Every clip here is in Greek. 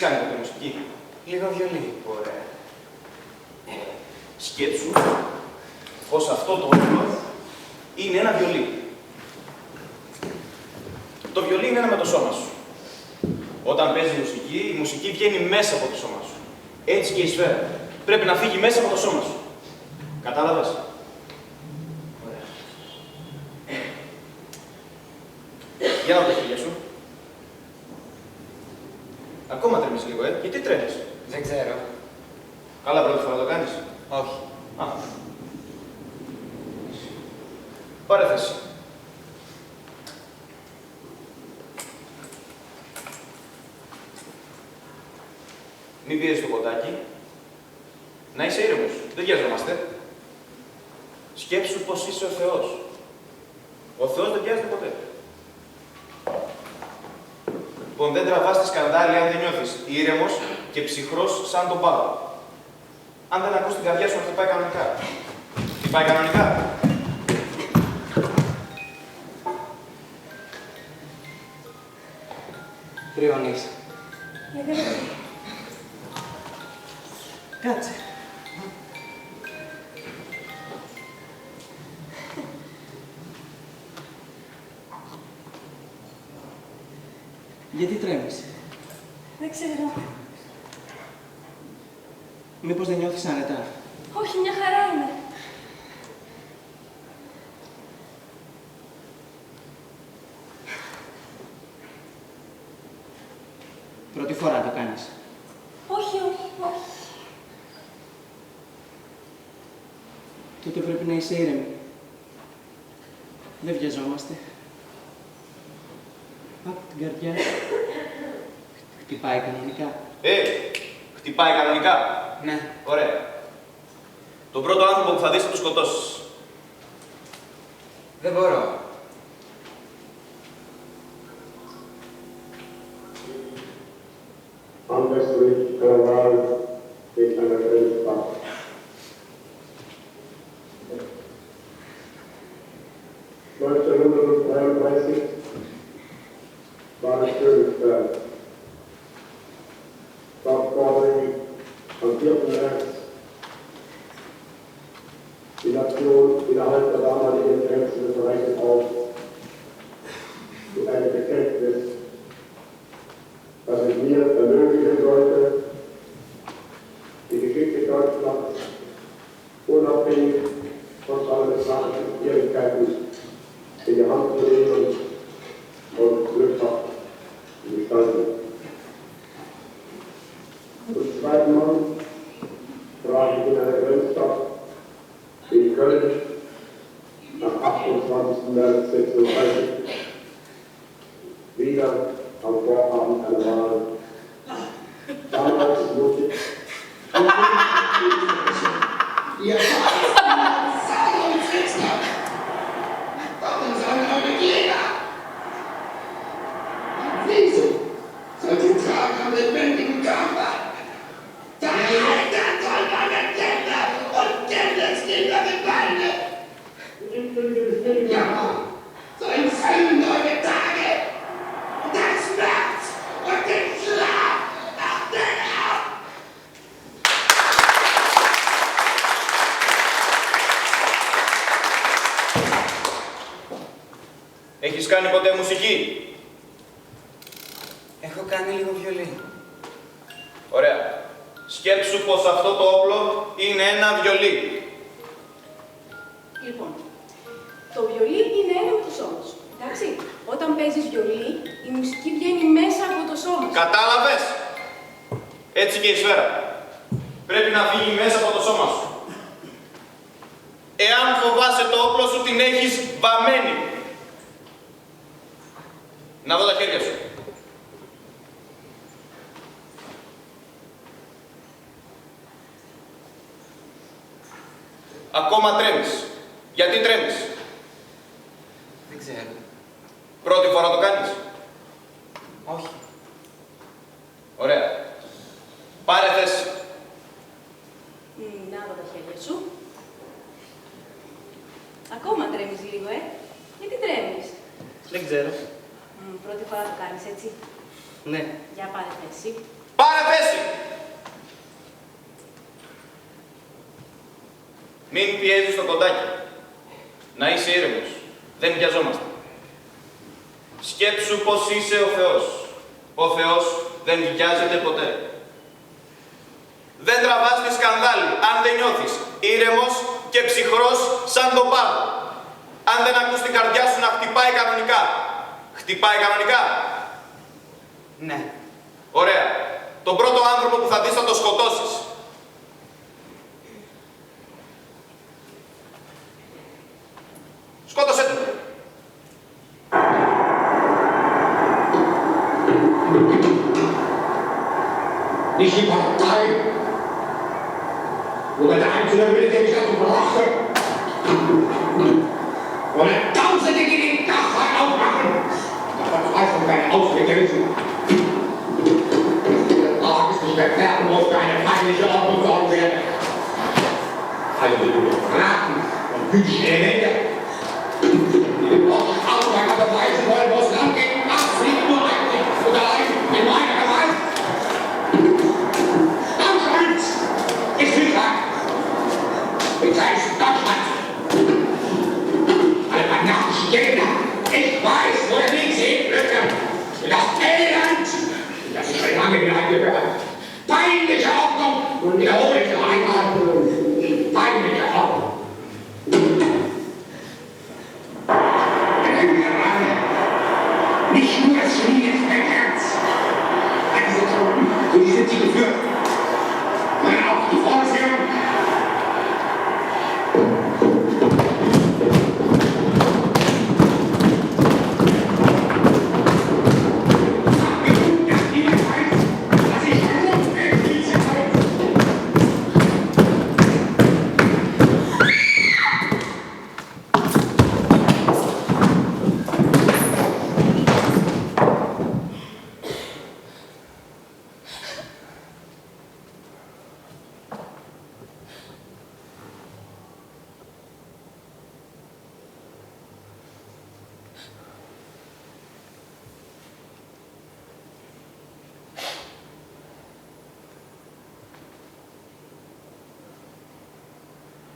κάνει ποτέ μουσική? Λίγο βιολί. Ωραία. Σκέψου πως αυτό το όπλο είναι ένα βιολί. Το βιολί είναι ένα με το σώμα σου. Όταν παίζει μουσική, η μουσική βγαίνει μέσα από το σώμα σου. Έτσι και η σφαίρα. Πρέπει να φύγει μέσα από το σώμα σου. Κατάλαβες? Ωραία. Για να το χέρια σου. Ακόμα τρέμεις λίγο, Γιατί τρέμεις? Δεν ξέρω. Καλά, πρώτη φορά το κάνεις? Όχι. Α. Πάρε θέση. Μην πιέζεις το ποτάκι. Να είσαι ήρεμος. Δεν βιαζόμαστε. Σκέψου πως είσαι ο Θεός. Ο Θεός δεν βιάζεται ποτέ. Λοιπόν, δεν τραβάς τη σκανδάλη αν δεν νιώθεις ήρεμος και ψυχρός σαν τον πάγο. Αν δεν ακούς την καρδιά σου να χτυπάει κανονικά. Χτυπάει κανονικά. Κρυώνεις. Κάτσε. Γιατί τρέμεις? Δεν ξέρω. Μήπως δεν νιώθεις άνετα? Όχι, μια χαρά είναι. Πρώτη φορά το κάνεις? Όχι, όχι. Τότε πρέπει να είσαι ήρεμη. Δεν βιαζόμαστε. Άκου την καρδιά. Χτυπάει κανονικά. Χτυπάει κανονικά. Ναι. Ωραία. Τον πρώτο άνθρωπο που θα δεις θα τον σκοτώσεις. Δεν μπορώ. Anwendlich Kanal durch eine Grenzbach. War es Königsberg. Dort forderte am 4. März die Nation innerhalb der damaligen Grenzen des Reiches auf zu einem Bekenntnis, dass es mir ermöglichen sollte, die Geschichte Deutschlands unabhängig von parlamentarischen Schwierigkeiten in die Hand zu nehmen und glückhaft zu gestalten. Zum zweiten Mal trage ich in einer Grenzstadt in Köln am 28. März 1936 wieder am Vorabend einer Wahl. Damals musste ich Warum sollen eure Jäger? Wieso sollt ihr tragen am lebendigen Körper? Dahinter soll meine Kinder und Kindeskinder mit Beine! Ja, so empfangen eure Tage! Der Schmerz und den Schlaf nach den Augen! Έχεις κάνει ποτέ μουσική? Έχω κάνει λίγο βιολί. Ωραία. Σκέψου πως αυτό το όπλο είναι ένα βιολί. Λοιπόν, το βιολί είναι ένα με το σώμα σου. Εντάξει, όταν παίζεις βιολί, η μουσική βγαίνει μέσα από το σώμα σου. Κατάλαβες? Έτσι και η σφαίρα. Πρέπει να φύγει μέσα από το σώμα σου. Εάν φοβάσαι το όπλο σου, την έχεις βαμμένη. Να δω τα χέρια σου. Ακόμα τρέμεις. Γιατί τρέμεις? Δεν ξέρω. Πρώτη φορά το κάνεις? Όχι. Ωραία. Πάρε θέση. Να δω τα χέρια σου. Ακόμα τρέμεις λίγο, Γιατί τρέμεις? Δεν ξέρω. Πρώτη φορά το κάνεις, έτσι. Ναι. Για πάρε θέση. Πάρε θέση! Μην πιέζεις το κοντάκι. Να είσαι ήρεμος. Δεν βιαζόμαστε. Σκέψου πως είσαι ο Θεός. Ο Θεός δεν βιάζεται ποτέ. Δεν τραβάς τη σκανδάλη αν δεν νιώθεις ήρεμος και ψυχρός σαν τον πάγο. Αν δεν ακούς την καρδιά σου να χτυπάει κανονικά. Χτυπάει κανονικά. Ναι. Ωραία. Τον πρώτο άνθρωπο που θα δεις θα το σκοτώσεις. Σκότωσέ τον. Nicht die Partei oder der einzelne Wille, der mich dazu brachte, oder Tausende, die den Dachfall aufmachen, der Verzweiflung deine Auswege wissen. Der Tag ist nicht mehr fern, muss für eine feindliche Ordnung sorgen werden. Also du Raten und jüdische Elemente, die den Ort Ausweiger beweisen wollen, wo es lang geht, das liegt nur einzig und allein in meiner Gewalt. Ist Hitler! Bezeichnest Deutschland! Alle fanatischen Gegner! Ich weiß, wo der Weg sehen würde! Das Elend! Das ist schon lange wieder eingehört! Peinliche Ordnung! Und wiederhole ich noch einmal! Die peinliche Ordnung! Nicht nur das Genie ist mein Herz! An diese Truppen, so die sind sie geführt! Sondern auch die Vorstellung, dass niemand weiß, dass ich verrückt diese Zeit.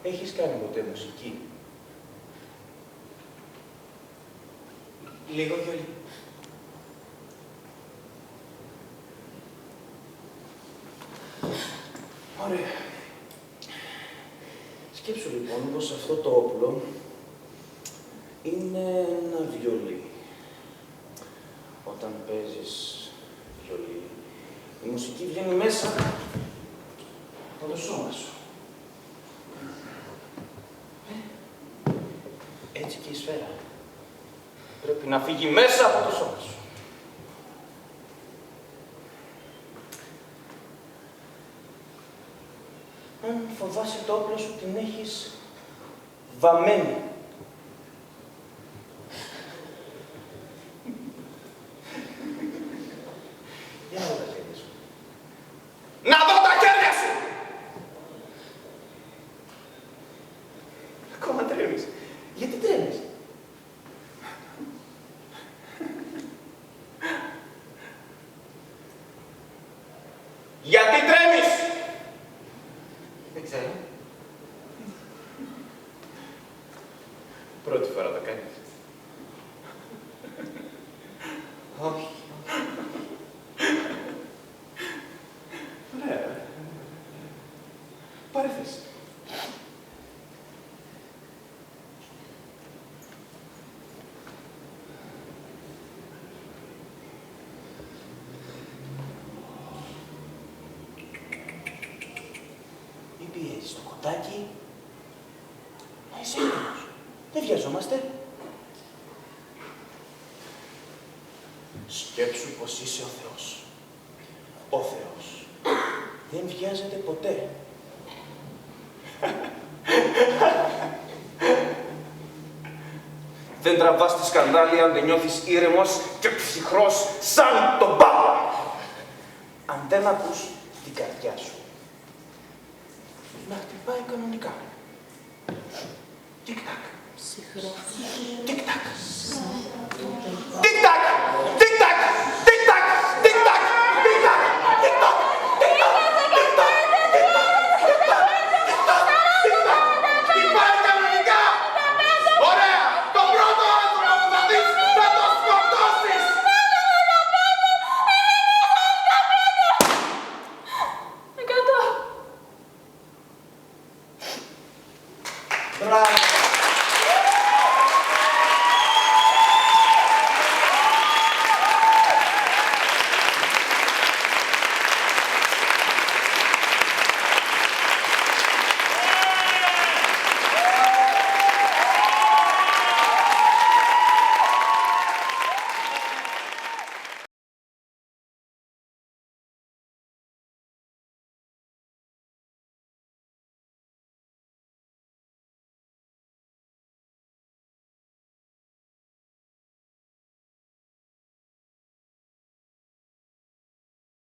Έχεις κάνει ποτέ μουσική? Λίγο βιολί. Ωραία. Σκέψου λοιπόν πως αυτό το όπλο είναι ένα βιολί. Όταν παίζεις βιολί, η μουσική βγαίνει μέσα από το σώμα σου. Έτσι και η σφαίρα πρέπει να φύγει μέσα από το σώμα σου. Αν φοβάσαι το όπλο σου, την έχεις βαμμένη. Για να δω τα χέρια σου. Να δω τα χέρια σου! Ακόμα τρέμεις. Γιατί τρέμεις? Γιατί τρέμεις? Δεν ξέρω. Πρώτη φορά το κάνεις. Όχι. Ωραία. Πάρε θέση. Μην πιέζεις το κοντάκι. Να είσαι ήρεμος. Δεν βιαζόμαστε. Σκέψου πως είσαι ο Θεός. Ο Θεός δεν βιάζεται ποτέ. Δεν τραβάς τη σκανδάλη αν δεν νιώθεις ήρεμος και ψυχρός σαν τον πάγο. Αν δεν ακούς την καρδιά σου να χτυπάει κανονικά. Τικ-τακ. Τικ-τακ. Τικ-τακ. Τικ-τακ. Τικ-τακ. Τικ-τακ. Τικ-τακ. Τικ-τακ. Τικ-τακ. Μπράβο.